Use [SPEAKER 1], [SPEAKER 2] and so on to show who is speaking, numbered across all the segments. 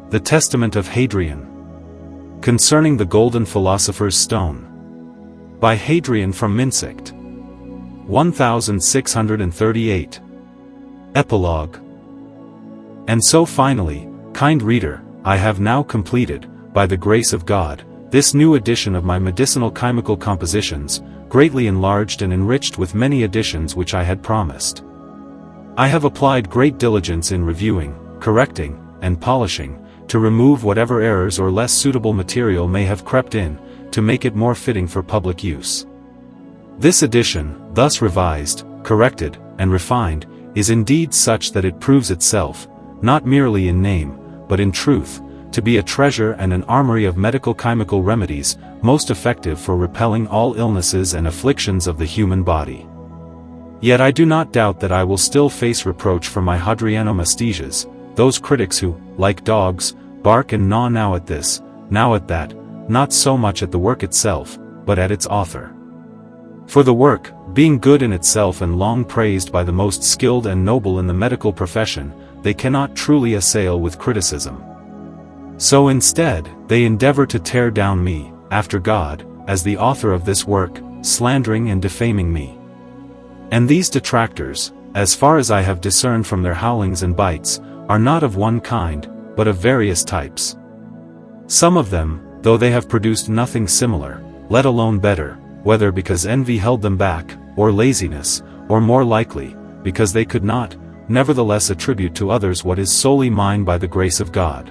[SPEAKER 1] The Testament of Hadrian. Concerning the Golden Philosopher's Stone. By Hadrian from Mynsicht. 1638. Epilogue. And so finally, kind reader, I have now completed, by the grace of God, this new edition of my medicinal chemical compositions, greatly enlarged and enriched with many additions which I had promised. I have applied great diligence in reviewing, correcting, and polishing, to remove whatever errors or less suitable material may have crept in, to make it more fitting for public use. This edition, thus revised, corrected, and refined, is indeed such that it proves itself, not merely in name, but in truth, to be a treasure and an armory of medical chemical remedies, most effective for repelling all illnesses and afflictions of the human body. Yet I do not doubt that I will still face reproach from my Hadriano-mastiges, those critics who, like dogs, bark and gnaw now at this, now at that, not so much at the work itself, but at its author. For the work, being good in itself and long praised by the most skilled and noble in the medical profession, they cannot truly assail with criticism. So instead, they endeavor to tear down me, after God, as the author of this work, slandering and defaming me. And these detractors, as far as I have discerned from their howlings and bites, are not of one kind, but of various types. Some of them, though they have produced nothing similar, let alone better, whether because envy held them back, or laziness, or more likely, because they could not, nevertheless attribute to others what is solely mine by the grace of God.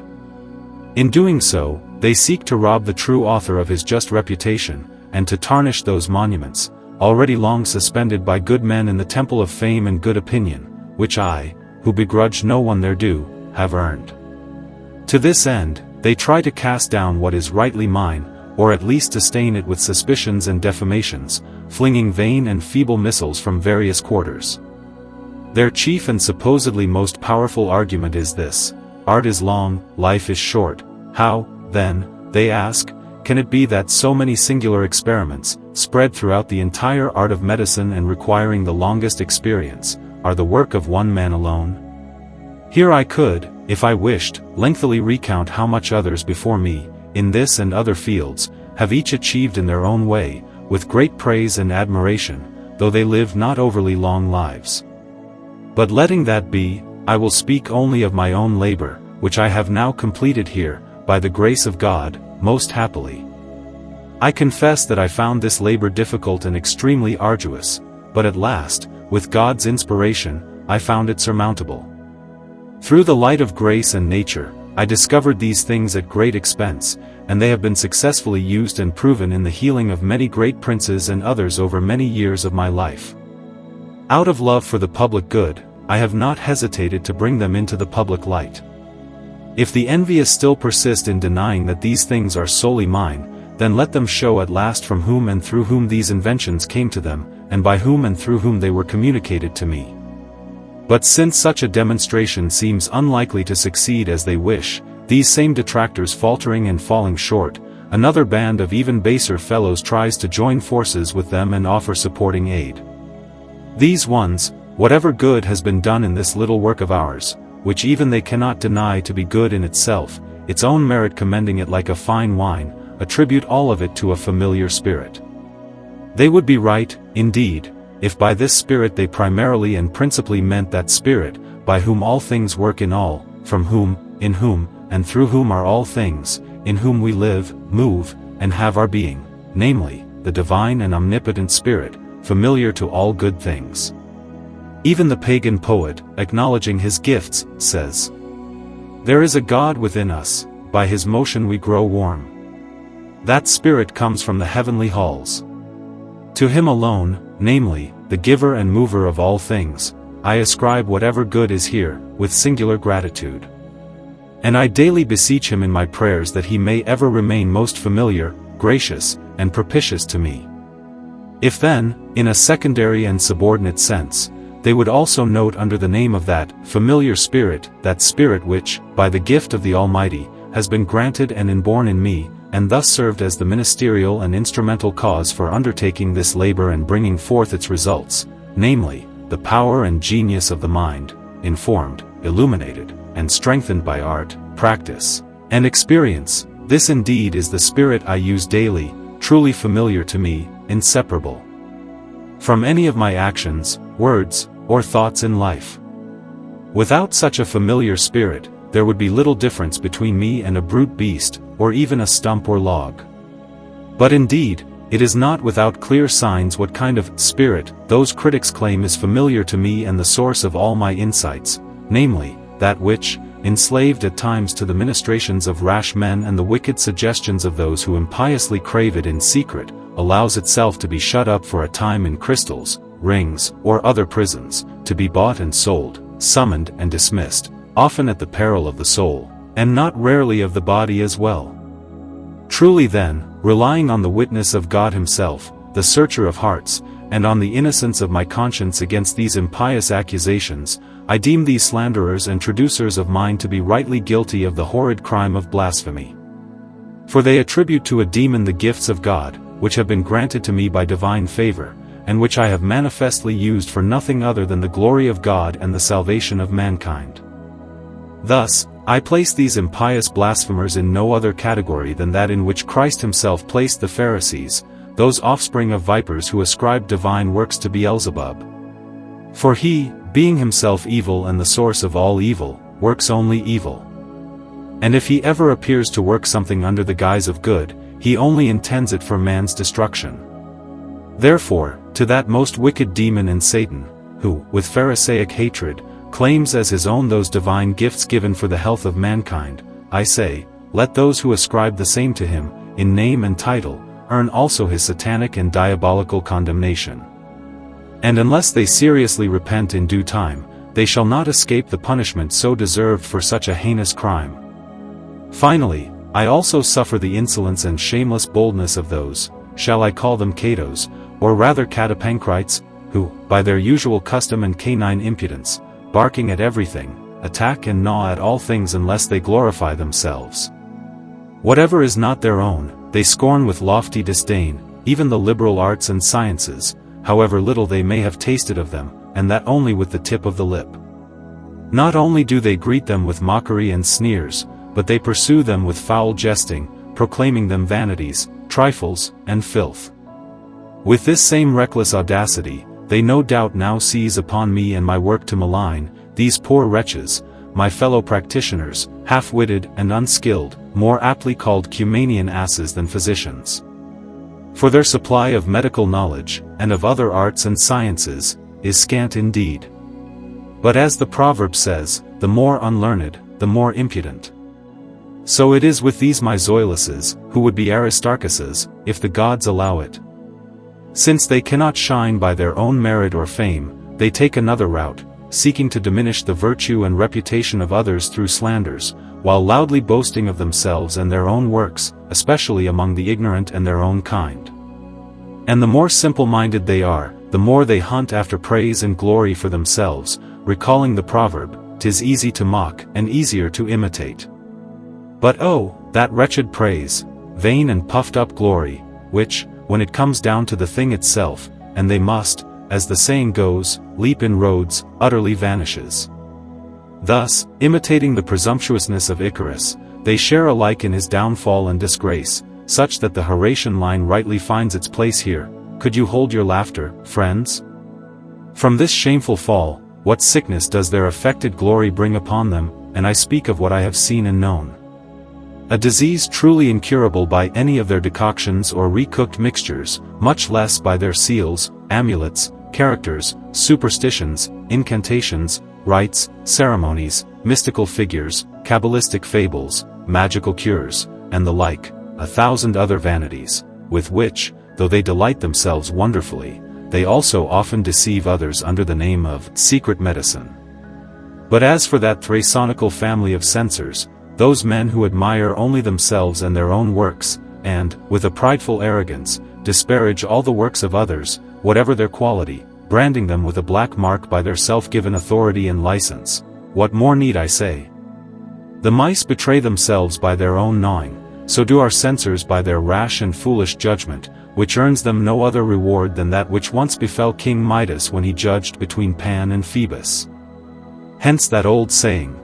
[SPEAKER 1] In doing so, they seek to rob the true author of his just reputation, and to tarnish those monuments, already long suspended by good men in the temple of fame and good opinion, which I, who begrudge no one their due, have earned. To this end, they try to cast down what is rightly mine, or at least to stain it with suspicions and defamations, flinging vain and feeble missiles from various quarters. Their chief and supposedly most powerful argument is this: art is long, life is short. How, then, they ask, can it be that so many singular experiments, spread throughout the entire art of medicine and requiring the longest experience, are the work of one man alone? Here I could, if I wished, lengthily recount how much others before me, in this and other fields, have each achieved in their own way, with great praise and admiration, though they live not overly long lives. But letting that be, I will speak only of my own labor, which I have now completed here, by the grace of God, most happily. I confess that I found this labor difficult and extremely arduous, but at last, with God's inspiration, I found it surmountable. Through the light of grace and nature, I discovered these things at great expense, and they have been successfully used and proven in the healing of many great princes and others over many years of my life. Out of love for the public good, I have not hesitated to bring them into the public light. If the envious still persist in denying that these things are solely mine, then let them show at last from whom and through whom these inventions came to them, and by whom and through whom they were communicated to me. But since such a demonstration seems unlikely to succeed as they wish, these same detractors faltering and falling short, another band of even baser fellows tries to join forces with them and offer supporting aid. These ones, whatever good has been done in this little work of ours, which even they cannot deny to be good in itself, its own merit commending it like a fine wine, attribute all of it to a familiar spirit. They would be right, indeed, if by this spirit they primarily and principally meant that spirit, by whom all things work in all, from whom, in whom, and through whom are all things, in whom we live, move, and have our being, namely, the divine and omnipotent Spirit, familiar to all good things. Even the pagan poet, acknowledging his gifts, says, "There is a God within us, by his motion we grow warm. That Spirit comes from the heavenly halls. To him alone, namely, the giver and mover of all things, I ascribe whatever good is here, with singular gratitude. And I daily beseech him in my prayers that he may ever remain most familiar, gracious, and propitious to me." If then, in a secondary and subordinate sense, they would also note under the name of that familiar Spirit, that Spirit which, by the gift of the Almighty, has been granted and inborn in me, and thus served as the ministerial and instrumental cause for undertaking this labor and bringing forth its results, namely, the power and genius of the mind, informed, illuminated, and strengthened by art, practice, And experience, this indeed is the spirit I use daily, truly familiar to me, inseparable from any of my actions, words, or thoughts in life. Without such a familiar spirit, there would be little difference between me and a brute beast, or even a stump or log. But indeed, it is not without clear signs what kind of spirit those critics claim is familiar to me and the source of all my insights, namely, that which, enslaved at times to the ministrations of rash men and the wicked suggestions of those who impiously crave it in secret, allows itself to be shut up for a time in crystals, rings, or other prisons, to be bought and sold, summoned and dismissed, often at the peril of the soul, and not rarely of the body as well. Truly then, relying on the witness of God himself, the searcher of hearts, and on the innocence of my conscience against these impious accusations, I deem these slanderers and traducers of mine to be rightly guilty of the horrid crime of blasphemy. For they attribute to a demon the gifts of God, which have been granted to me by divine favor, and which I have manifestly used for nothing other than the glory of God and the salvation of mankind. Thus, I place these impious blasphemers in no other category than that in which Christ himself placed the Pharisees, those offspring of vipers who ascribed divine works to Beelzebub. For he, being himself evil and the source of all evil, works only evil. And if he ever appears to work something under the guise of good, he only intends it for man's destruction. Therefore, to that most wicked demon in Satan, who, with Pharisaic hatred, claims as his own those divine gifts given for the health of mankind, I say, let those who ascribe the same to him, in name and title, earn also his satanic and diabolical condemnation. And unless they seriously repent in due time, they shall not escape the punishment so deserved for such a heinous crime. Finally, I also suffer the insolence and shameless boldness of those, shall I call them Catos, or rather Catapancrites, who, by their usual custom and canine impudence, barking at everything, attack and gnaw at all things unless they glorify themselves. Whatever is not their own, they scorn with lofty disdain, even the liberal arts and sciences, however little they may have tasted of them, and that only with the tip of the lip. Not only do they greet them with mockery and sneers, but they pursue them with foul jesting, proclaiming them vanities, trifles, and filth. With this same reckless audacity, they no doubt now seize upon me and my work to malign these poor wretches, my fellow practitioners, half-witted and unskilled, more aptly called Cumanian asses than physicians. For their supply of medical knowledge, and of other arts and sciences, is scant indeed. But as the proverb says, the more unlearned, the more impudent. So it is with these my Zoiluses, who would be Aristarchuses, if the gods allow it. Since they cannot shine by their own merit or fame, they take another route, seeking to diminish the virtue and reputation of others through slanders, while loudly boasting of themselves and their own works, especially among the ignorant and their own kind. And the more simple-minded they are, the more they hunt after praise and glory for themselves, recalling the proverb, "'Tis easy to mock, and easier to imitate." But oh, that wretched praise, vain and puffed-up glory, which, when it comes down to the thing itself, and they must, as the saying goes, leap in roads, utterly vanishes. Thus, imitating the presumptuousness of Icarus, they share alike in his downfall and disgrace, such that the Horatian line rightly finds its place here, "Could you hold your laughter, friends?" From this shameful fall, what sickness does their affected glory bring upon them, and I speak of what I have seen and known. A disease truly incurable by any of their decoctions or recooked mixtures, much less by their seals, amulets, characters, superstitions, incantations, rites, ceremonies, mystical figures, Kabbalistic fables, magical cures, and the like, 1,000 other vanities, with which, though they delight themselves wonderfully, they also often deceive others under the name of secret medicine. But as for that Thrasonical family of censors, those men who admire only themselves and their own works, and, with a prideful arrogance, disparage all the works of others, whatever their quality, branding them with a black mark by their self-given authority and license, what more need I say? The mice betray themselves by their own gnawing, so do our censors by their rash and foolish judgment, which earns them no other reward than that which once befell King Midas when he judged between Pan and Phoebus. Hence that old saying,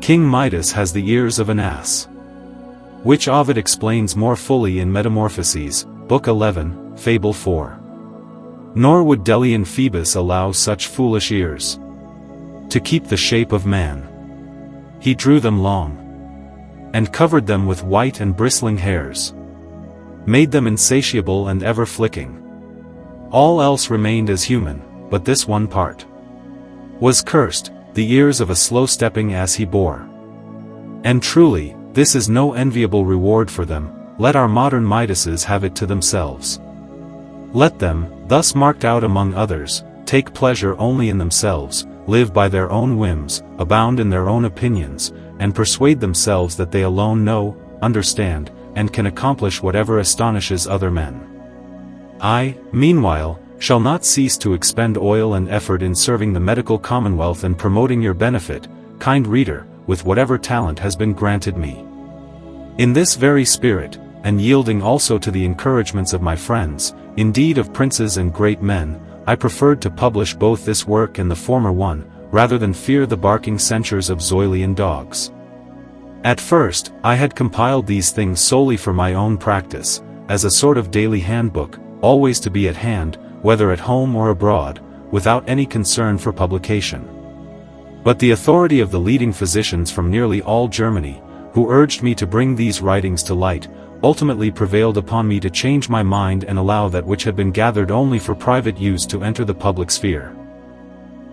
[SPEAKER 1] King Midas has the ears of an ass. Which Ovid explains more fully in Metamorphoses, Book 11, Fable 4. Nor would Delian Phoebus allow such foolish ears to keep the shape of man. He drew them long, and covered them with white and bristling hairs, made them insatiable and ever flicking. All else remained as human, but this one part was cursed, the ears of a slow-stepping ass he bore. And truly, this is no enviable reward for them. Let our modern Midases have it to themselves. Let them, thus marked out among others, take pleasure only in themselves, live by their own whims, abound in their own opinions, and persuade themselves that they alone know, understand, and can accomplish whatever astonishes other men. I, meanwhile, shall not cease to expend oil and effort in serving the medical commonwealth and promoting your benefit, kind reader, with whatever talent has been granted me. In this very spirit, and yielding also to the encouragements of my friends, indeed of princes and great men, I preferred to publish both this work and the former one, rather than fear the barking censures of Zoilian dogs. At first, I had compiled these things solely for my own practice, as a sort of daily handbook, always to be at hand, whether at home or abroad, without any concern for publication. But the authority of the leading physicians from nearly all Germany, who urged me to bring these writings to light, ultimately prevailed upon me to change my mind and allow that which had been gathered only for private use to enter the public sphere.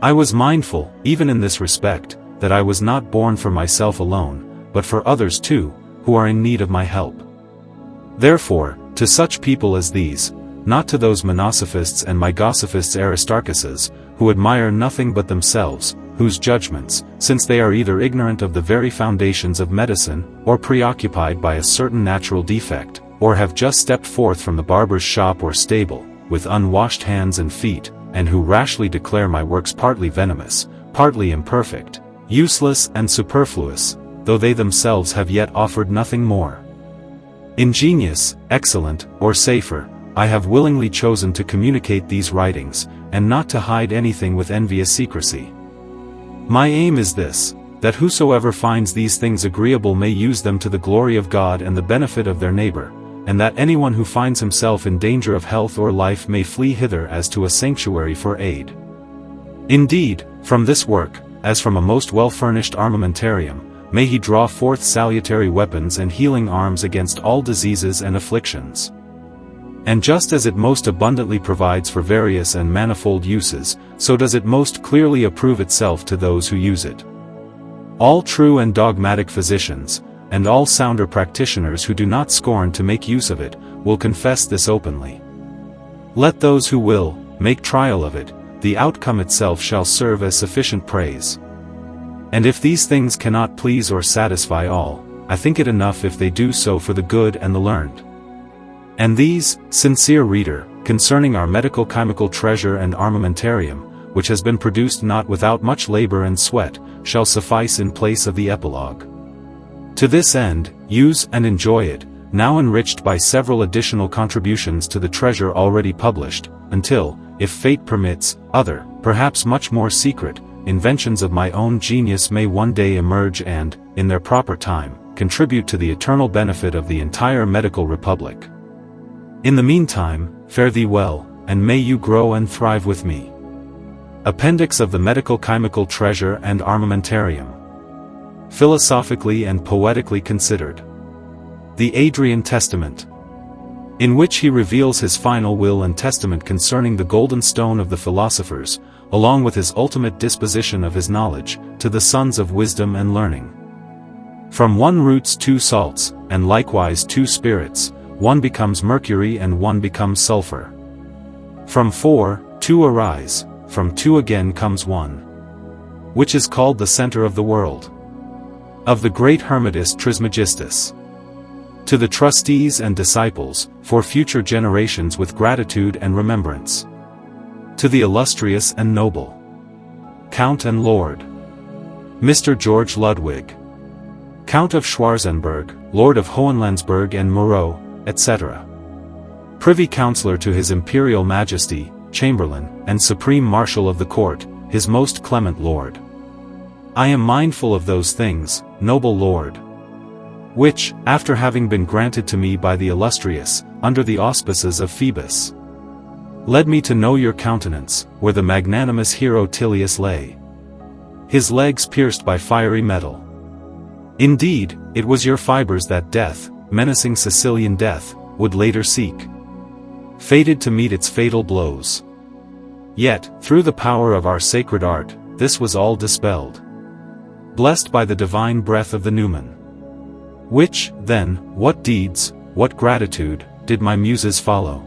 [SPEAKER 1] I was mindful, even in this respect, that I was not born for myself alone, but for others too, who are in need of my help. Therefore, to such people as these, not to those Monosophists and Mygosophists Aristarchuses, who admire nothing but themselves, whose judgments, since they are either ignorant of the very foundations of medicine, or preoccupied by a certain natural defect, or have just stepped forth from the barber's shop or stable, with unwashed hands and feet, and who rashly declare my works partly venomous, partly imperfect, useless and superfluous, though they themselves have yet offered nothing more ingenious, excellent, or safer, I have willingly chosen to communicate these writings, and not to hide anything with envious secrecy. My aim is this, that whosoever finds these things agreeable may use them to the glory of God and the benefit of their neighbor, and that anyone who finds himself in danger of health or life may flee hither as to a sanctuary for aid. Indeed, from this work, as from a most well-furnished armamentarium, may he draw forth salutary weapons and healing arms against all diseases and afflictions. And just as it most abundantly provides for various and manifold uses, so does it most clearly approve itself to those who use it. All true and dogmatic physicians, and all sounder practitioners who do not scorn to make use of it, will confess this openly. Let those who will, make trial of it, the outcome itself shall serve as sufficient praise. And if these things cannot please or satisfy all, I think it enough if they do so for the good and the learned. And these, sincere reader, concerning our medical chemical treasure and armamentarium, which has been produced not without much labor and sweat, shall suffice in place of the epilogue. To this end, use and enjoy it, now enriched by several additional contributions to the treasure already published, until, if fate permits, other, perhaps much more secret, inventions of my own genius may one day emerge and, in their proper time, contribute to the eternal benefit of the entire medical republic. In the meantime, fare thee well, and may you grow and thrive with me. Appendix of the Medical Chemical Treasure and Armamentarium. Philosophically and poetically considered. The Hadrian Testament, in which he reveals his final will and testament concerning the golden stone of the philosophers, along with his ultimate disposition of his knowledge, to the sons of wisdom and learning. From one roots two salts, and likewise two spirits, one becomes mercury and one becomes sulfur. From four, two arise, from two again comes one, which is called the center of the world. Of the great Hermetus Trismegistus. To the trustees and disciples, for future generations with gratitude and remembrance. To the illustrious and noble Count and Lord Mr. George Ludwig, Count of Schwarzenberg, Lord of Hohenlandsberg and Moreau, etc. Privy Councillor to His Imperial Majesty, Chamberlain, and Supreme Marshal of the Court, His Most Clement Lord. I am mindful of those things, noble lord, which, after having been granted to me by the illustrious, under the auspices of Phoebus, led me to know your countenance, where the magnanimous hero Tilius lay, his legs pierced by fiery metal. Indeed, it was your fibers that death, menacing Sicilian death, would later seek, fated to meet its fatal blows. Yet, through the power of our sacred art, this was all dispelled, blessed by the divine breath of the Numen. Which, then, what deeds, what gratitude, did my muses follow?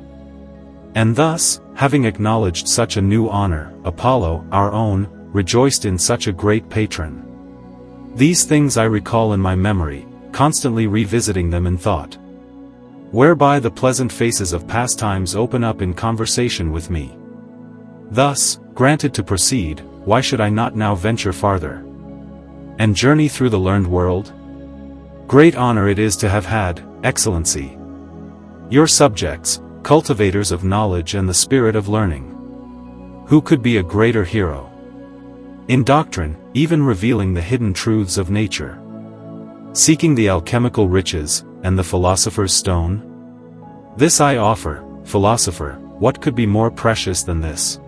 [SPEAKER 1] And thus, having acknowledged such a new honor, Apollo, our own, rejoiced in such a great patron. These things I recall in my memory, constantly revisiting them in thought, whereby the pleasant faces of past times open up in conversation with me. Thus, granted to proceed, why should I not now venture farther, and journey through the learned world? Great honor it is to have had, Excellency, your subjects, cultivators of knowledge and the spirit of learning. Who could be a greater hero? In doctrine, even revealing the hidden truths of nature, seeking the alchemical riches, and the philosopher's stone? This I offer, philosopher, what could be more precious than this?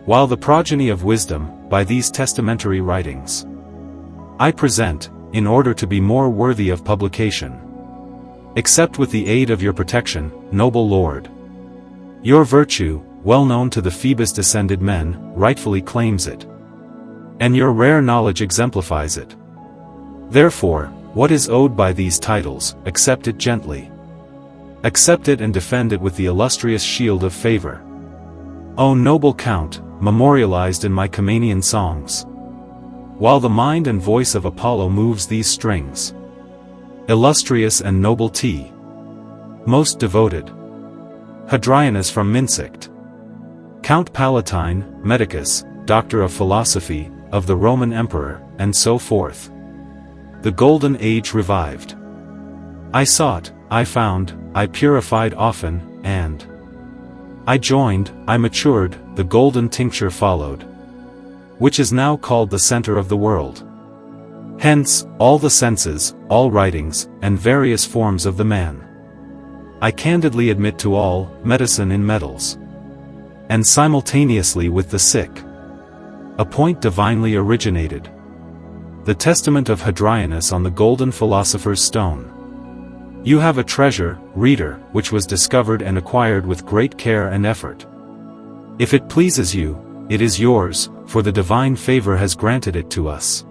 [SPEAKER 1] While the progeny of wisdom, by these testamentary writings, I present, in order to be more worthy of publication, except with the aid of your protection, noble lord. Your virtue, well known to the Phoebus-descended men, rightfully claims it, and your rare knowledge exemplifies it. Therefore, what is owed by these titles, accept it gently. Accept it and defend it with the illustrious shield of favor. O noble Count, memorialized in my Comanian songs, while the mind and voice of Apollo moves these strings. Illustrious and noble T. Most devoted Hadrianus from Mynsicht, Count Palatine, Medicus, Doctor of Philosophy, of the Roman Emperor, and so forth. The Golden Age revived. I sought, I found, I purified often, and I joined, I matured, the golden tincture followed, which is now called the center of the world. Hence, all the senses, all writings, and various forms of the man. I candidly admit to all, medicine in metals, and simultaneously with the sick. A point divinely originated. The testament of Hadrianus on the golden philosopher's stone. You have a treasure, reader, which was discovered and acquired with great care and effort. If it pleases you, it is yours, for the divine favor has granted it to us.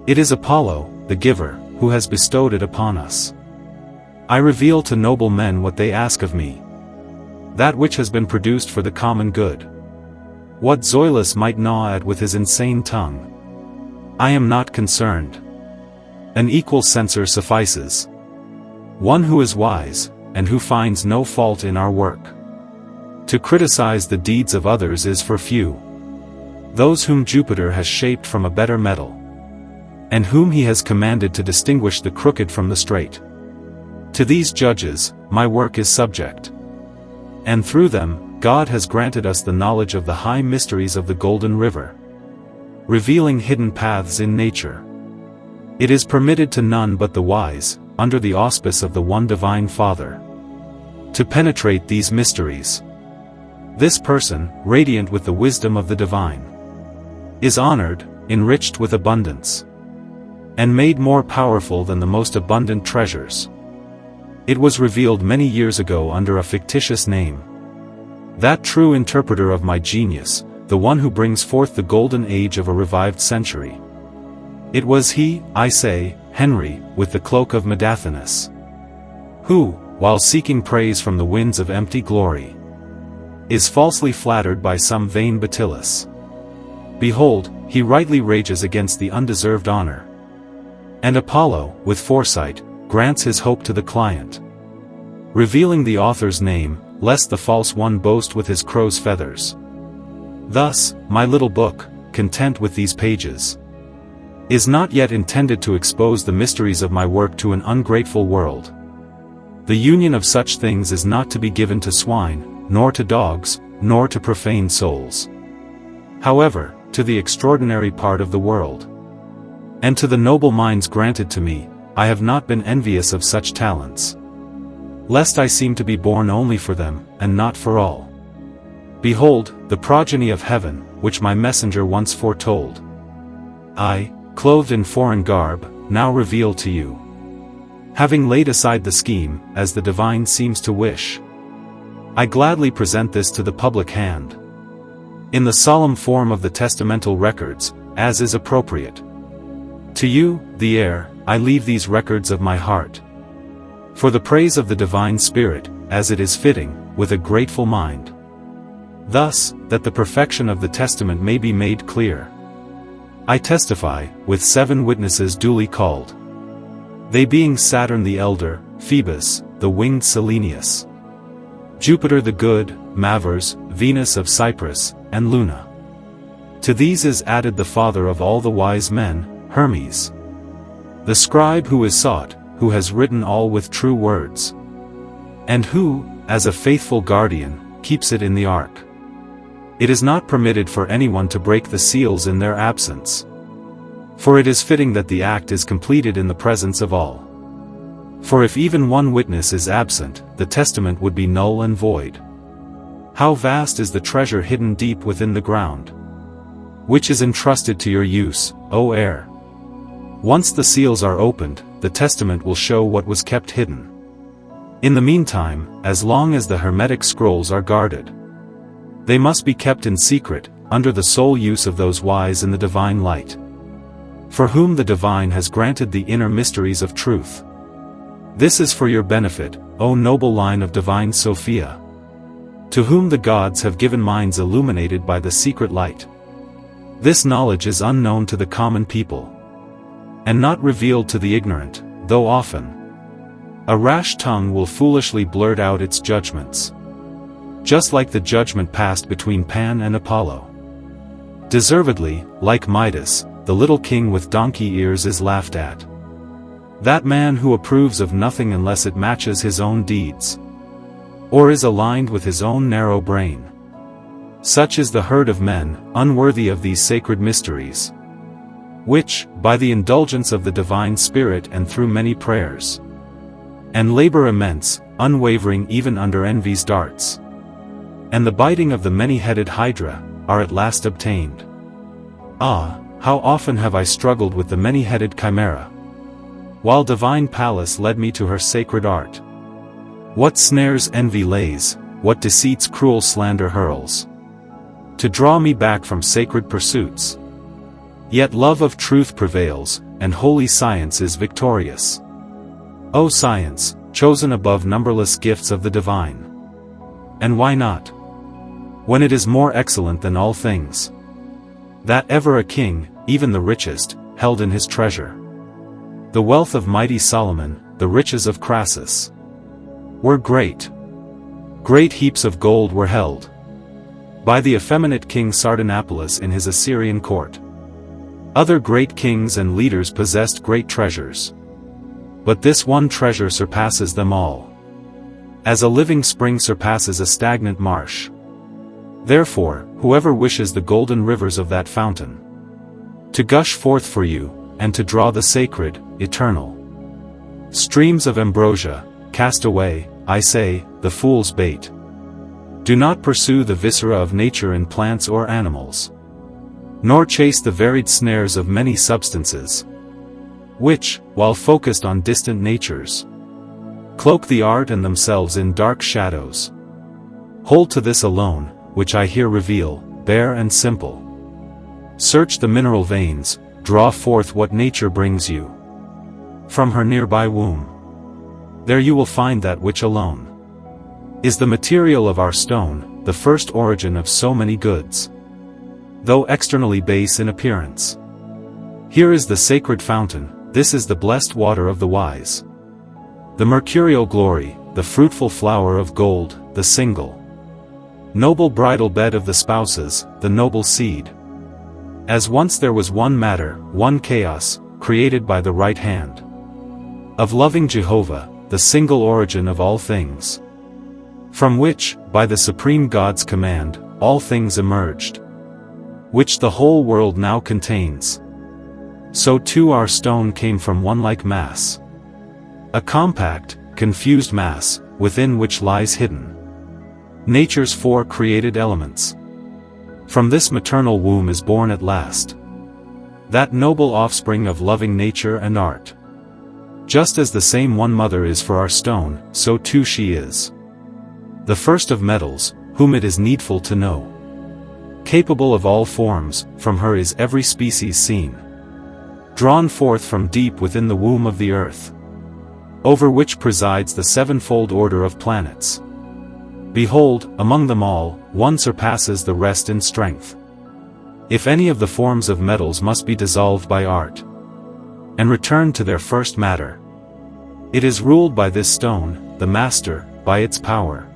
[SPEAKER 1] It is Apollo, the giver, who has bestowed it upon us. I reveal to noble men what they ask of me, that which has been produced for the common good. What Zoilus might gnaw at with his insane tongue, I am not concerned. An equal censor suffices. One who is wise, and who finds no fault in our work. To criticize the deeds of others is for few. Those whom Jupiter has shaped from a better metal, and whom he has commanded to distinguish the crooked from the straight. To these judges, my work is subject. And through them, God has granted us the knowledge of the high mysteries of the Golden River, revealing hidden paths in nature. It is permitted to none but the wise, under the auspice of the one divine Father, to penetrate these mysteries. This person, radiant with the wisdom of the divine, is honored, enriched with abundance, and made more powerful than the most abundant treasures. It was revealed many years ago under a fictitious name. That true interpreter of my genius, the one who brings forth the golden age of a revived century. It was he, I say, Henry, with the cloak of Medathinus, who, while seeking praise from the winds of empty glory, is falsely flattered by some vain Batillus. Behold, he rightly rages against the undeserved honor. And Apollo, with foresight, grants his hope to the client, revealing the author's name, lest the false one boast with his crow's feathers. Thus, my little book, content with these pages, is not yet intended to expose the mysteries of my work to an ungrateful world. The union of such things is not to be given to swine, nor to dogs, nor to profane souls. However, to the extraordinary part of the world, And to the noble minds granted to me, I have not been envious of such talents. Lest I seem to be born only for them, and not for all. Behold, the progeny of heaven, which my messenger once foretold. I, clothed in foreign garb, now reveal to you. Having laid aside the scheme, as the divine seems to wish, I gladly present this to the public hand. In the solemn form of the testamental records, as is appropriate. To you, the heir, I leave these records of my heart. For the praise of the divine Spirit, as it is fitting, with a grateful mind. Thus, that the perfection of the testament may be made clear. I testify, with 7 witnesses duly called. They being Saturn the elder, Phoebus, the winged Selenius, Jupiter the good, Mavers, Venus of Cyprus, and Luna. To these is added the father of all the wise men, Hermes. The scribe who is sought, who has written all with true words. And who, as a faithful guardian, keeps it in the ark. It is not permitted for anyone to break the seals in their absence. For it is fitting that the act is completed in the presence of all. For if even one witness is absent, the testament would be null and void. How vast is the treasure hidden deep within the ground, which is entrusted to your use, O heir. Once the seals are opened, the testament will show what was kept hidden. In the meantime, as long as the hermetic scrolls are guarded, they must be kept in secret, under the sole use of those wise in the divine light, for whom the divine has granted the inner mysteries of truth. This is for your benefit, O noble line of divine Sophia, to whom the gods have given minds illuminated by the secret light. This knowledge is unknown to the common people, and not revealed to the ignorant, though often a rash tongue will foolishly blurt out its judgments. Just like the judgment passed between Pan and Apollo. Deservedly, like Midas, the little king with donkey ears is laughed at. That man who approves of nothing unless it matches his own deeds, or is aligned with his own narrow brain. Such is the herd of men, unworthy of these sacred mysteries, which, by the indulgence of the divine Spirit and through many prayers, and labor immense, unwavering even under envy's darts, and the biting of the many-headed Hydra, are at last obtained. Ah, how often have I struggled with the many-headed Chimera, while divine Pallas led me to her sacred art. What snares envy lays, what deceits cruel slander hurls, to draw me back from sacred pursuits. Yet love of truth prevails, and holy science is victorious. O science, chosen above numberless gifts of the divine. And why not? When it is more excellent than all things, that ever a king, even the richest, held in his treasure. The wealth of mighty Solomon, the riches of Crassus, were great. Great heaps of gold were held by the effeminate king Sardanapalus in his Assyrian court. Other great kings and leaders possessed great treasures, but this one treasure surpasses them all, as a living spring surpasses a stagnant marsh. Therefore, whoever wishes the golden rivers of that fountain to gush forth for you, and to draw the sacred, eternal streams of ambrosia, cast away, I say, the fool's bait. Do not pursue the viscera of nature in plants or animals, nor chase the varied snares of many substances, which, while focused on distant natures, cloak the art and themselves in dark shadows. Hold to this alone, which I here reveal, bare and simple. Search the mineral veins, draw forth what nature brings you from her nearby womb. There you will find that which alone is the material of our stone, the first origin of so many goods, though externally base in appearance. Here is the sacred fountain, this is the blessed water of the wise, the mercurial glory, the fruitful flower of gold, the single noble bridal bed of the spouses, the noble seed. As once there was one matter, one chaos, created by the right hand of loving Jehovah, the single origin of all things, from which, by the supreme God's command, all things emerged, which the whole world now contains. so too our stone came from one like mass. A compact, confused mass, within which lies hidden nature's four created elements. From this maternal womb is born at last that noble offspring of loving nature and art. Just as the same one mother is for our stone, so too she is the first of metals, whom it is needful to know. Capable of all forms, from her is every species seen, drawn forth from deep within the womb of the earth, over which presides the sevenfold order of planets. Behold, among them all, one surpasses the rest in strength. If any of the forms of metals must be dissolved by art, and returned to their first matter, it is ruled by this stone, the master, by its power.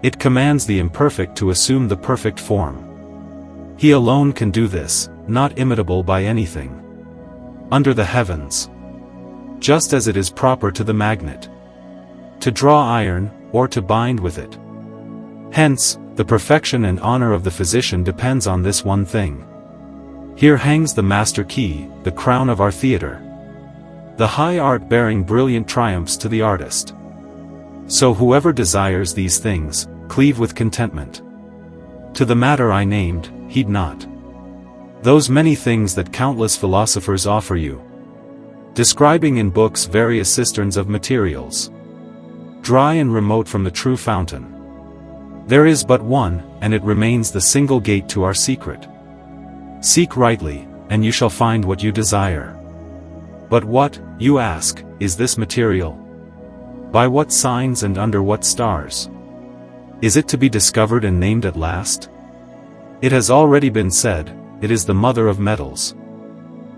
[SPEAKER 1] It commands the imperfect to assume the perfect form. He alone can do this, not imitable by anything under the heavens. Just as it is proper to the magnet to draw iron, or to bind with it. Hence, the perfection and honor of the physician depends on this one thing. Here hangs the master key, the crown of our theater. The high art bearing brilliant triumphs to the artist. So whoever desires these things, cleave with contentment to the matter I named, heed not those many things that countless philosophers offer you, describing in books various cisterns of materials, dry and remote from the true fountain. There is but one, and it remains the single gate to our secret. Seek rightly, and you shall find what you desire. But what, you ask, is this material? By what signs and under what stars? Is it to be discovered and named at last? It has already been said, it is the mother of metals,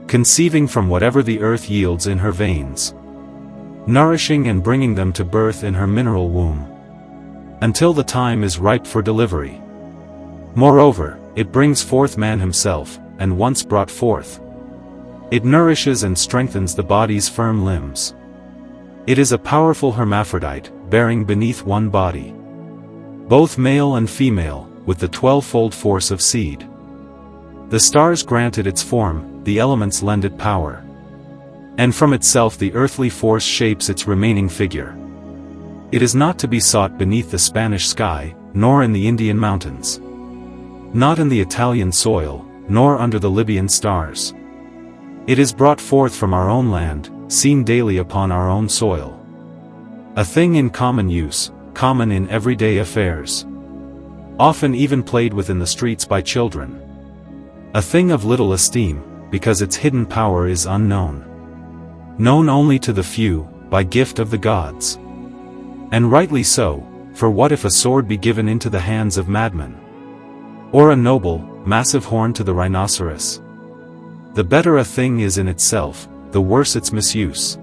[SPEAKER 1] conceiving from whatever the earth yields in her veins, nourishing and bringing them to birth in her mineral womb, until the time is ripe for delivery. Moreover, it brings forth man himself, and once brought forth, it nourishes and strengthens the body's firm limbs. It is a powerful hermaphrodite, bearing beneath one body both male and female, with the 12-fold force of seed. The stars granted its form, the elements lend it power, and from itself the earthly force shapes its remaining figure. It is not to be sought beneath the Spanish sky, nor in the Indian mountains, not in the Italian soil, nor under the Libyan stars. It is brought forth from our own land, seen daily upon our own soil. A thing in common use, common in everyday affairs, often even played with in the streets by children. A thing of little esteem, because its hidden power is unknown, known only to the few, by gift of the gods. And rightly so, for what if a sword be given into the hands of madmen? Or a noble, massive horn to the rhinoceros? The better a thing is in itself, the worse its misuse.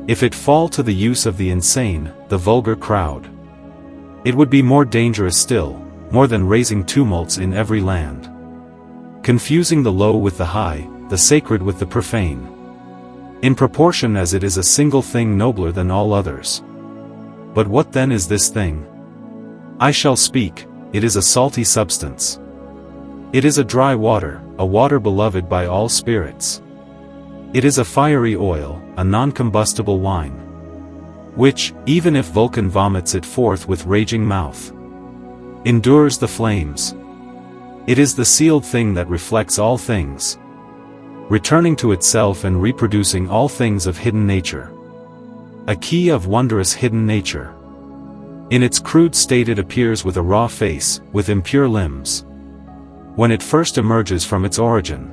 [SPEAKER 1] If it fall to the use of the insane, the vulgar crowd, it would be more dangerous still, more than raising tumults in every land, confusing the low with the high, the sacred with the profane, in proportion as it is a single thing nobler than all others. But what then is this thing? I shall speak, it is a salty substance. It is a dry water, a water beloved by all spirits. It is a fiery oil, a non-combustible wine, which, even if Vulcan vomits it forth with raging mouth, endures the flames. It is the sealed thing that reflects all things, returning to itself and reproducing all things of hidden nature. A key of wondrous hidden nature. In its crude state it appears with a raw face, with impure limbs, when it first emerges from its origin.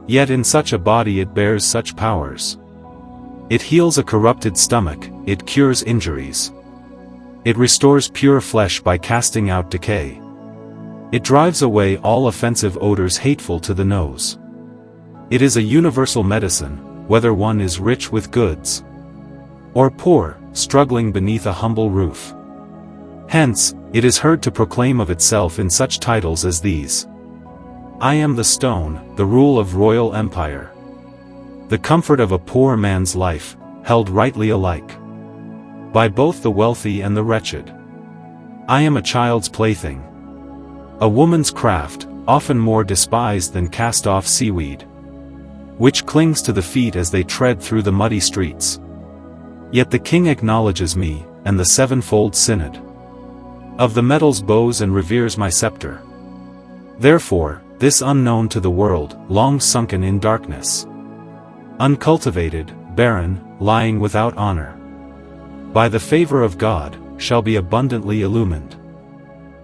[SPEAKER 1] Yet in such a body it bears such powers. It heals a corrupted stomach, it cures injuries. It restores pure flesh by casting out decay. It drives away all offensive odors hateful to the nose. It is a universal medicine, whether one is rich with goods, or poor, struggling beneath a humble roof. Hence, it is heard to proclaim of itself in such titles as these: I am the stone, the rule of royal empire, the comfort of a poor man's life, held rightly alike by both the wealthy and the wretched. I am a child's plaything, a woman's craft, often more despised than cast-off seaweed. which clings to the feet as they tread through the muddy streets. Yet the king acknowledges me, and the sevenfold synod of the metals bows and reveres my scepter. Therefore, this unknown to the world, long sunken in darkness, uncultivated, barren, lying without honor, by the favor of God, shall be abundantly illumined,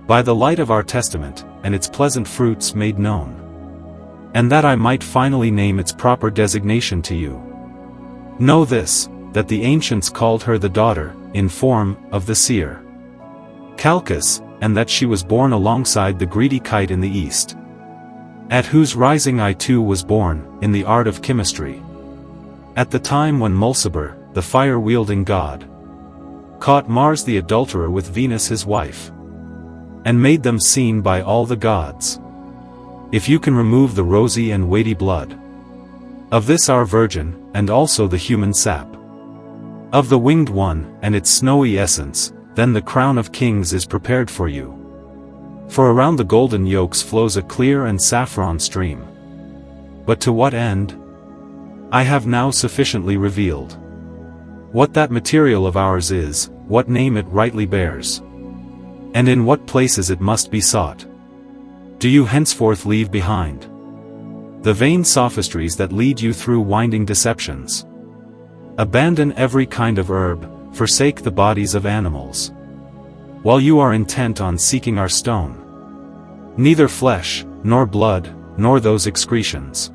[SPEAKER 1] by the light of our testament, and its pleasant fruits made known. And that I might finally name its proper designation to you. Know this, that the ancients called her the daughter, in form, of the seer Calchas, and that she was born alongside the greedy kite in the east, at whose rising I too was born, in the art of chemistry, at the time when Mulciber, the fire-wielding god, caught Mars the adulterer with Venus his wife, and made them seen by all the gods. If you can remove the rosy and weighty blood of this our virgin, and also the human sap of the winged one, and its snowy essence, then the crown of kings is prepared for you. For around the golden yokes flows a clear and saffron stream. But to what end? I have now sufficiently revealed what that material of ours is, what name it rightly bears, and in what places it must be sought. Do you henceforth leave behind the vain sophistries that lead you through winding deceptions? Abandon every kind of herb, forsake the bodies of animals, while you are intent on seeking our stone. Neither flesh, nor blood, nor those excretions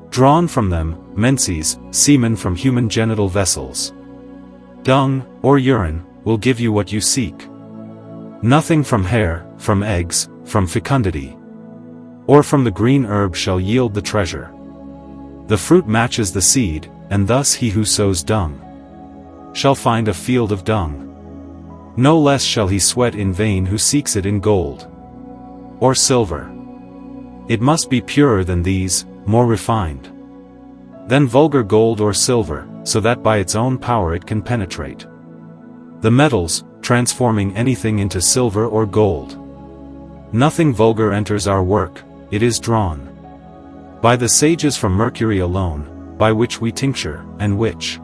[SPEAKER 1] drawn from them, menses, semen from human genital vessels, dung, or urine, will give you what you seek. Nothing from hair, from eggs, from fecundity, or from the green herb shall yield the treasure. The fruit matches the seed, and thus he who sows dung shall find a field of dung. No less shall he sweat in vain who seeks it in gold or silver. It must be purer than these, more refined than vulgar gold or silver, so that by its own power it can penetrate the metals, transforming anything into silver or gold. Nothing vulgar enters our work, it is drawn by the sages from mercury alone, by which we tincture, and which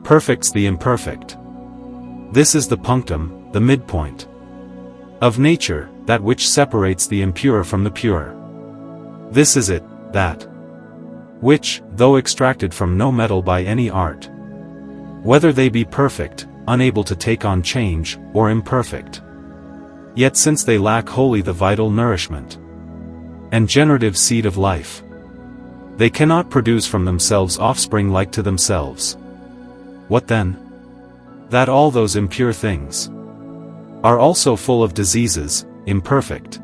[SPEAKER 1] perfects the imperfect. This is the punctum, the midpoint of nature, that which separates the impure from the pure. This is it, that which, though extracted from no metal by any art, whether they be perfect, unable to take on change, or imperfect, yet since they lack wholly the vital nourishment and generative seed of life, they cannot produce from themselves offspring like to themselves. What then? That all those impure things are also full of diseases, imperfect,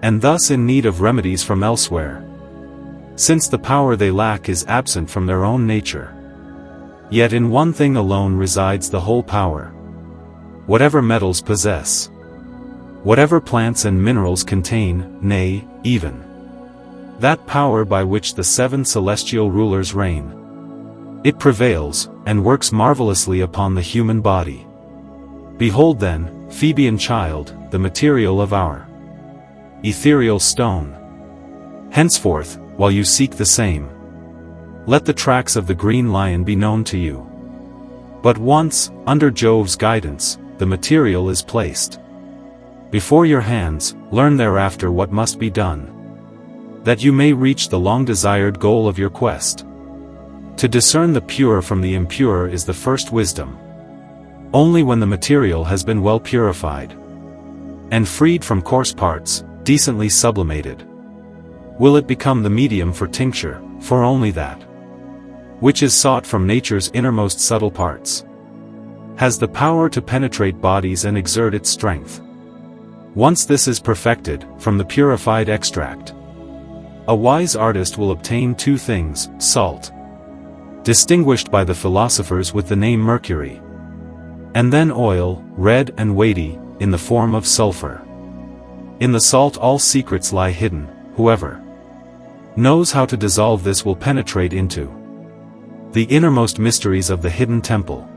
[SPEAKER 1] and thus in need of remedies from elsewhere, since the power they lack is absent from their own nature. Yet in one thing alone resides the whole power. Whatever metals possess, whatever plants and minerals contain, nay, even that power by which the 7 celestial rulers reign, it prevails, and works marvelously upon the human body. Behold then, Phoebean child, the material of our ethereal stone. Henceforth, while you seek the same, let the tracks of the green lion be known to you. But once, under Jove's guidance, the material is placed before your hands, learn thereafter what must be done, that you may reach the long-desired goal of your quest. To discern the pure from the impure is the first wisdom. Only when the material has been well purified and freed from coarse parts, decently sublimated, will it become the medium for tincture, for only that which is sought from nature's innermost subtle parts has the power to penetrate bodies and exert its strength. Once this is perfected, from the purified extract, a wise artist will obtain 2 things, salt, distinguished by the philosophers with the name mercury, and then oil, red and weighty, in the form of sulfur. In the salt all secrets lie hidden. Whoever knows how to dissolve this will penetrate into the innermost mysteries of the hidden temple.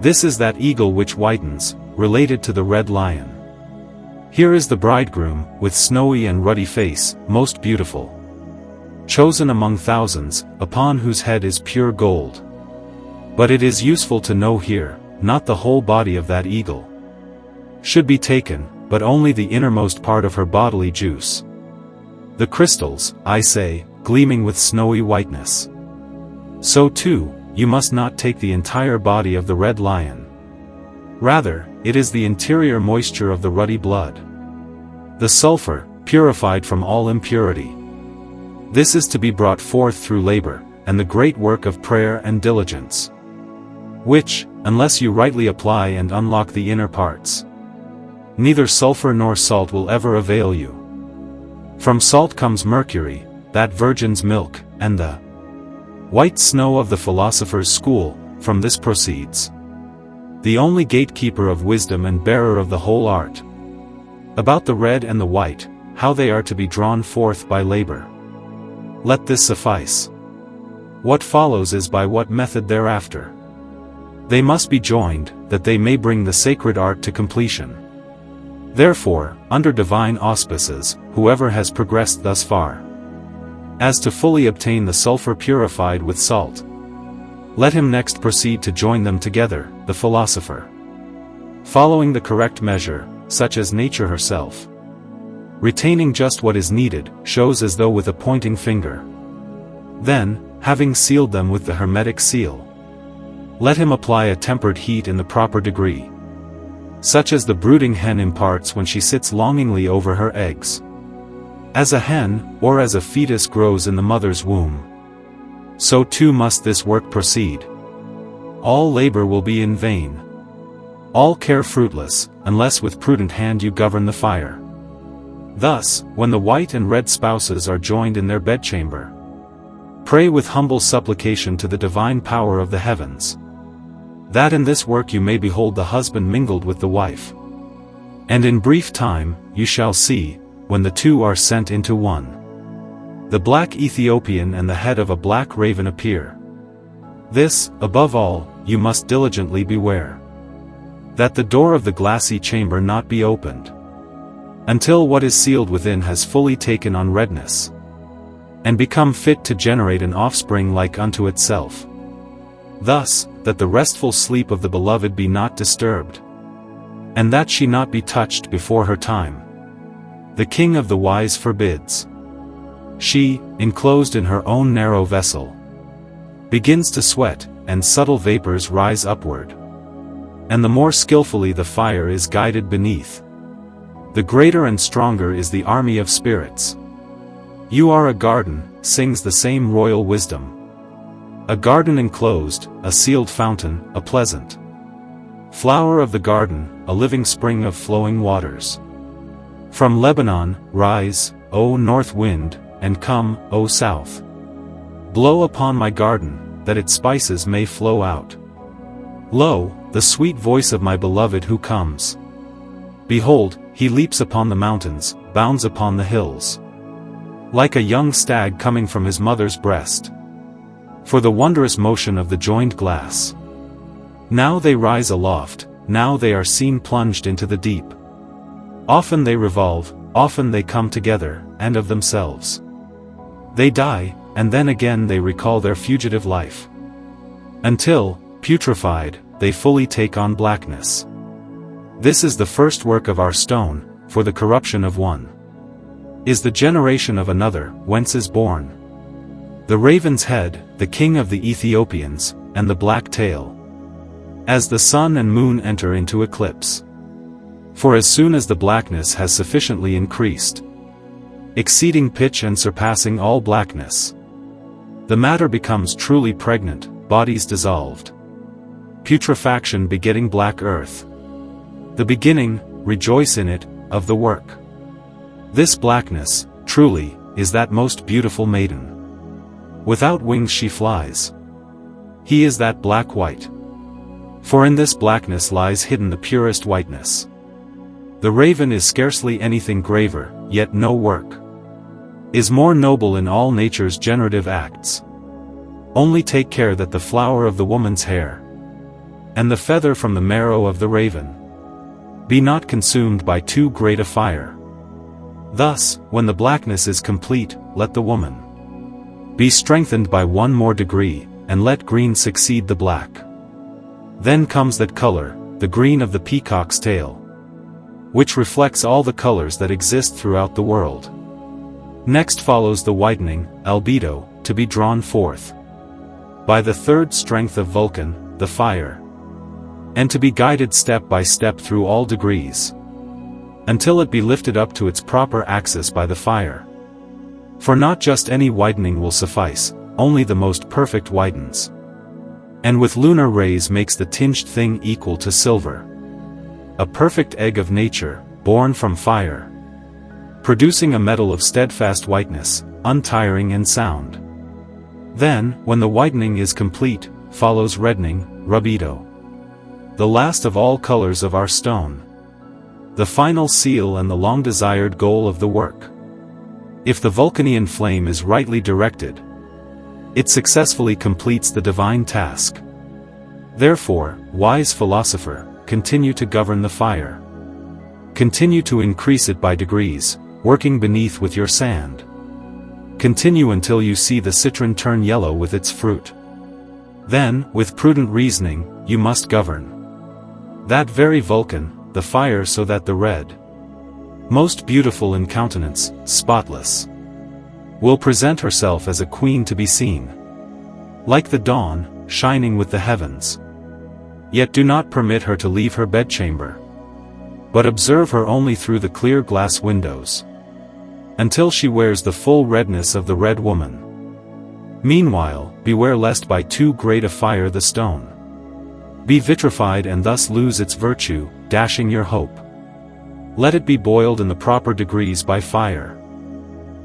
[SPEAKER 1] This is that eagle which whitens, related to the red lion. Here is the bridegroom, with snowy and ruddy face, most beautiful, chosen among thousands, upon whose head is pure gold. But it is useful to know here, not the whole body of that eagle should be taken, but only the innermost part of her bodily juice. The crystals, I say, gleaming with snowy whiteness. So too, you must not take the entire body of the red lion. Rather, it is the interior moisture of the ruddy blood. The sulfur, purified from all impurity. This is to be brought forth through labor, and the great work of prayer and diligence, which, unless you rightly apply and unlock the inner parts, neither sulfur nor salt will ever avail you. From salt comes mercury, that virgin's milk, and the white snow of the philosophers' school, from this proceeds the only gatekeeper of wisdom and bearer of the whole art. About the red and the white, how they are to be drawn forth by labor, let this suffice. What follows is by what method thereafter they must be joined, that they may bring the sacred art to completion. Therefore, under divine auspices, whoever has progressed thus far as to fully obtain the sulfur purified with salt, let him next proceed to join them together, the philosopher, following the correct measure, such as nature herself, retaining just what is needed, shows as though with a pointing finger. Then, having sealed them with the hermetic seal, let him apply a tempered heat in the proper degree, such as the brooding hen imparts when she sits longingly over her eggs. As a hen, or as a fetus grows in the mother's womb, so too must this work proceed. All labor will be in vain, all care fruitless, unless with prudent hand you govern the fire. Thus, when the white and red spouses are joined in their bedchamber, pray with humble supplication to the divine power of the heavens, that in this work you may behold the husband mingled with the wife. And in brief time, you shall see, when the two are sent into one, the black Ethiopian and the head of a black raven appear. This, above all, you must diligently beware, that the door of the glassy chamber not be opened, until what is sealed within has fully taken on redness, and become fit to generate an offspring like unto itself. Thus, that the restful sleep of the beloved be not disturbed, and that she not be touched before her time, the king of the wise forbids. She, enclosed in her own narrow vessel, begins to sweat, and subtle vapors rise upward, and the more skillfully the fire is guided beneath, the greater and stronger is the army of spirits. You are a garden, sings the same royal wisdom. A garden enclosed, a sealed fountain, a pleasant flower of the garden, a living spring of flowing waters. From Lebanon, rise, O north wind, and come, O south. Blow upon my garden, that its spices may flow out. Lo, the sweet voice of my beloved who comes. Behold, he leaps upon the mountains, bounds upon the hills, like a young stag coming from his mother's breast. For the wondrous motion of the joined glass. Now they rise aloft, now they are seen plunged into the deep. Often they revolve, often they come together, and of themselves they die, and then again they recall their fugitive life, until, putrefied, they fully take on blackness. This is the first work of our stone, for the corruption of one is the generation of another, whence is born the raven's head, the king of the Ethiopians, and the black tail, as the sun and moon enter into eclipse. For as soon as the blackness has sufficiently increased, exceeding pitch and surpassing all blackness, the matter becomes truly pregnant, bodies dissolved, putrefaction begetting black earth. The beginning, rejoice in it, of the work. This blackness, truly, is that most beautiful maiden. Without wings she flies. He is that black white. For in this blackness lies hidden the purest whiteness. The raven is scarcely anything graver, yet no work is more noble in all nature's generative acts. Only take care that the flower of the woman's hair, and the feather from the marrow of the raven, be not consumed by too great a fire. Thus, when the blackness is complete, let the woman Be strengthened by one more degree, and let green succeed the black. Then comes that color, the green of the peacock's tail, which reflects all the colors that exist throughout the world. Next follows the whitening, albedo, to be drawn forth by the third strength of Vulcan, the fire, and to be guided step by step through all degrees, until it be lifted up to its proper axis by the fire. For not just any whitening will suffice, only the most perfect whitens. And with lunar rays makes the tinged thing equal to silver. A perfect egg of nature, born from fire, producing a metal of steadfast whiteness, untiring and sound. Then, when the whitening is complete, follows reddening, rubedo, the last of all colors of our stone, the final seal and the long-desired goal of the work. If the Vulcanian flame is rightly directed, it successfully completes the divine task. Therefore, wise philosopher, continue to govern the fire. Continue to increase it by degrees, working beneath with your sand. Continue until you see the citron turn yellow with its fruit. Then, with prudent reasoning, you must govern that very Vulcan, the fire, so that the red, most beautiful in countenance, spotless, will present herself as a queen to be seen, like the dawn, shining with the heavens. Yet do not permit her to leave her bedchamber, but observe her only through the clear glass windows, until she wears the full redness of the red woman. Meanwhile, beware lest by too great a fire the stone be vitrified and thus lose its virtue, dashing your hope. Let it be boiled in the proper degrees by fire.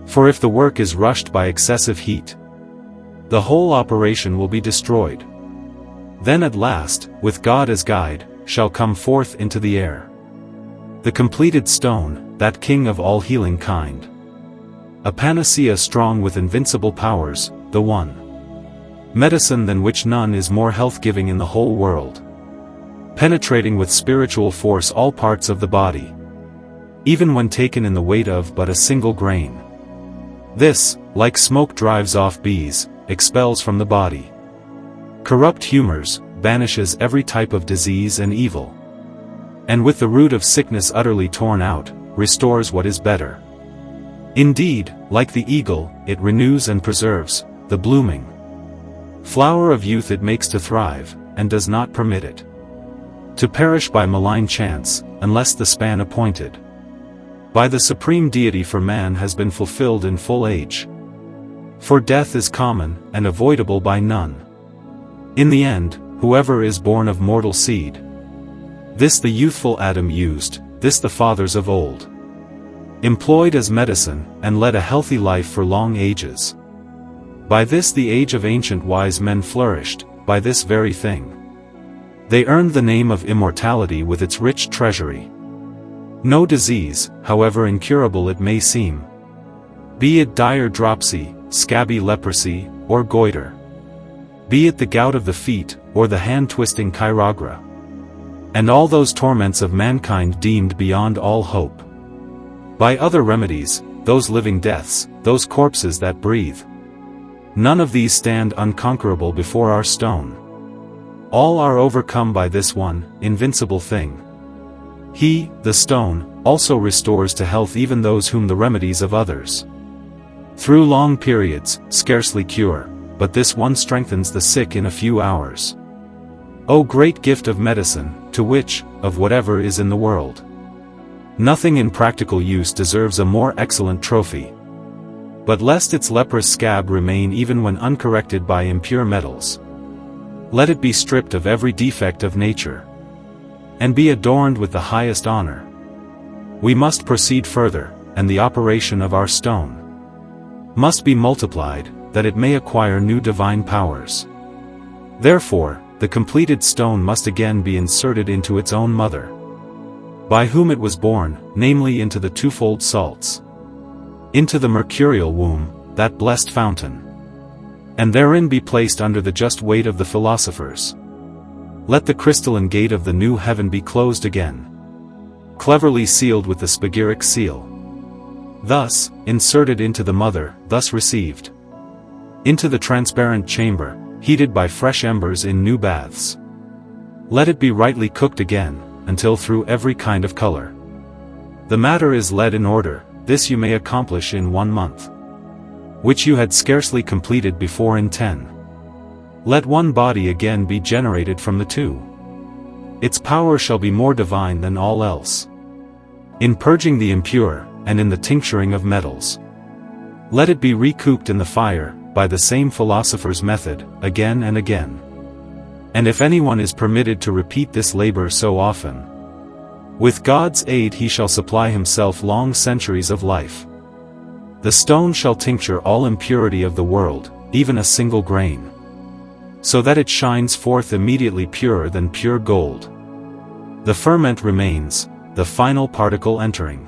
[SPEAKER 1] For if the work is rushed by excessive heat, the whole operation will be destroyed. Then at last, with God as guide, shall come forth into the air the completed stone, that king of all healing kind. A panacea strong with invincible powers, the one medicine than which none is more health-giving in the whole world, penetrating with spiritual force all parts of the body, even when taken in the weight of but a single grain. This, like smoke drives off bees, expels from the body corrupt humors, banishes every type of disease and evil, and with the root of sickness utterly torn out, restores what is better. Indeed, like the eagle, it renews and preserves the blooming flower of youth it makes to thrive, and does not permit it to perish by malign chance, unless the span appointed by the supreme deity for man has been fulfilled in full age. For death is common, and avoidable by none. In the end, whoever is born of mortal seed, this the youthful Adam used, this the fathers of old employed as medicine, and led a healthy life for long ages. By this the age of ancient wise men flourished, by this very thing they earned the name of immortality with its rich treasury. No disease, however incurable it may seem, be it dire dropsy, scabby leprosy, or goiter, be it the gout of the feet, or the hand-twisting chirurgia, and all those torments of mankind deemed beyond all hope, by other remedies, those living deaths, those corpses that breathe, none of these stand unconquerable before our stone. All are overcome by this one, invincible thing. He, the stone, also restores to health even those whom the remedies of others, through long periods, scarcely cure, but this one strengthens the sick in a few hours. O great gift of medicine, to which, of whatever is in the world, nothing in practical use deserves a more excellent trophy. But lest its leprous scab remain even when uncorrected by impure metals, let it be stripped of every defect of nature, and be adorned with the highest honor. We must proceed further, and the operation of our stone must be multiplied, that it may acquire new divine powers. Therefore, the completed stone must again be inserted into its own mother, by whom it was born, namely into the twofold salts, into the mercurial womb, that blessed fountain, and therein be placed under the just weight of the philosophers. Let the crystalline gate of the new heaven be closed again, cleverly sealed with the spagyric seal. Thus, inserted into the mother, thus received, into the transparent chamber, heated by fresh embers in new baths. Let it be rightly cooked again, until through every kind of color. The matter is led in order, this you may accomplish in 1 month. Which you had scarcely completed before in 10. Let one body again be generated from the 2. Its power shall be more divine than all else. In purging the impure, and in the tincturing of metals. Let it be recouped in the fire, by the same philosopher's method, again and again. And if anyone is permitted to repeat this labor so often, with God's aid he shall supply himself long centuries of life. The stone shall tincture all impurity of the world, even a single grain, so that it shines forth immediately purer than pure gold. The ferment remains, the final particle entering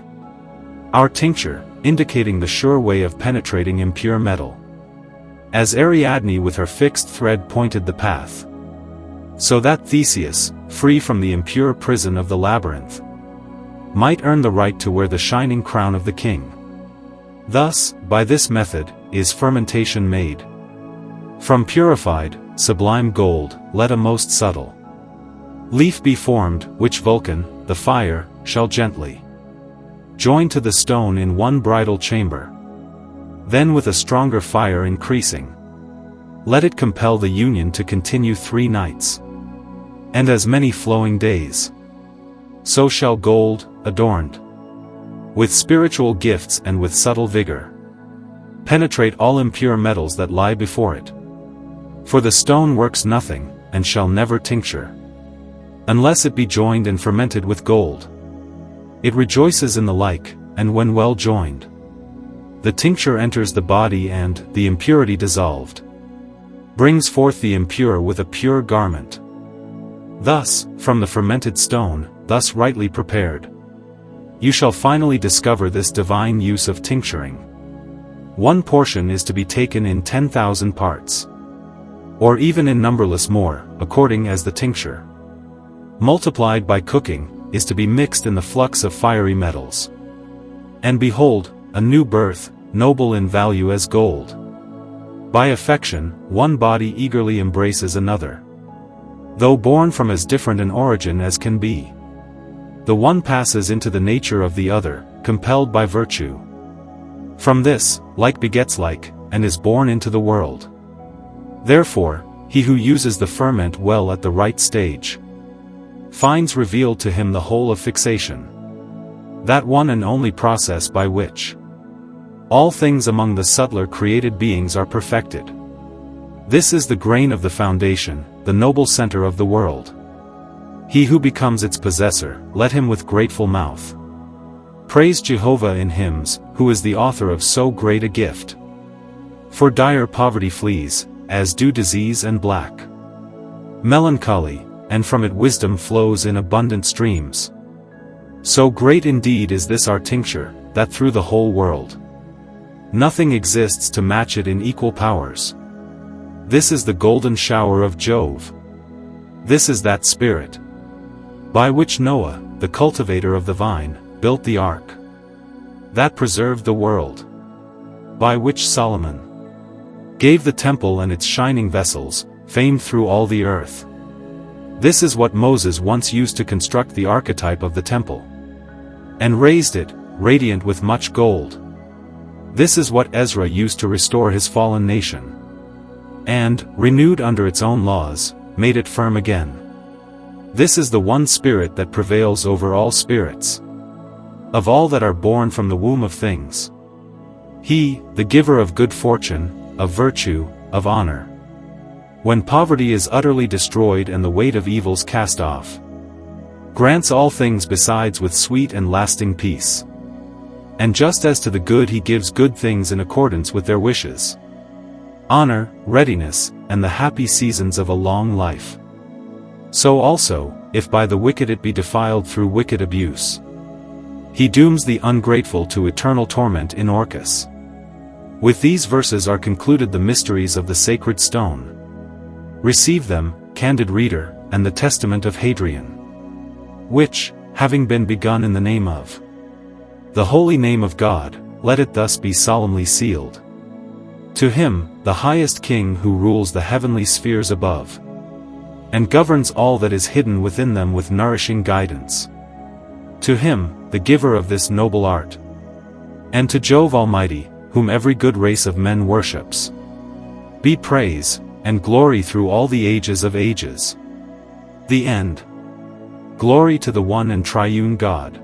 [SPEAKER 1] our tincture, indicating the sure way of penetrating impure metal. As Ariadne with her fixed thread pointed the path, so that Theseus, free from the impure prison of the labyrinth, might earn the right to wear the shining crown of the king. Thus, by this method, is fermentation made. From purified, sublime gold, let a most subtle leaf be formed, which Vulcan, the fire, shall gently join to the stone in one bridal chamber. Then with a stronger fire increasing, let it compel the union to continue 3 nights, and as many flowing days. So shall gold, adorned with spiritual gifts and with subtle vigor, penetrate all impure metals that lie before it. For the stone works nothing, and shall never tincture, unless it be joined and fermented with gold. It rejoices in the like, and when well joined, the tincture enters the body and, the impurity dissolved, brings forth the impure with a pure garment. Thus, from the fermented stone, thus rightly prepared, you shall finally discover this divine use of tincturing. 1 portion is to be taken in 10,000 parts, or even in numberless more, according as the tincture, multiplied by cooking, is to be mixed in the flux of fiery metals. And behold, a new birth, noble in value as gold. By affection, one body eagerly embraces another, though born from as different an origin as can be. The one passes into the nature of the other, compelled by virtue. From this, like begets like, and is born into the world. Therefore, he who uses the ferment well at the right stage, finds revealed to him the whole of fixation, that one and only process by which all things among the subtler created beings are perfected. This is the grain of the foundation, the noble center of the world. He who becomes its possessor, let him with grateful mouth praise Jehovah in hymns, who is the author of so great a gift. For dire poverty flees, as do disease and black melancholy, and from it wisdom flows in abundant streams. So great indeed is this our tincture, that through the whole world nothing exists to match it in equal powers. This is the golden shower of Jove. This is that spirit by which Noah, the cultivator of the vine, built the ark that preserved the world, by which Solomon gave the temple and its shining vessels, famed through all the earth. This is what Moses once used to construct the archetype of the temple, and raised it, radiant with much gold. This is what Ezra used to restore his fallen nation, and, renewed under its own laws, made it firm again. This is the one Spirit that prevails over all spirits, of all that are born from the womb of things. He, the giver of good fortune, of virtue, of honor. When poverty is utterly destroyed and the weight of evils cast off, grants all things besides with sweet and lasting peace. And just as to the good he gives good things in accordance with their wishes, honor, readiness, and the happy seasons of a long life. So also, if by the wicked it be defiled through wicked abuse, he dooms the ungrateful to eternal torment in Orcus. With these verses are concluded the mysteries of the sacred stone. Receive them, candid reader, and the testament of Hadrian, which, having been begun in the name of the holy name of God, let it thus be solemnly sealed. To him, the highest king who rules the heavenly spheres above, and governs all that is hidden within them with nourishing guidance. To him, the giver of this noble art, and to Jove Almighty, whom every good race of men worships, be praise, and glory through all the ages of ages. The end. Glory to the one and triune God.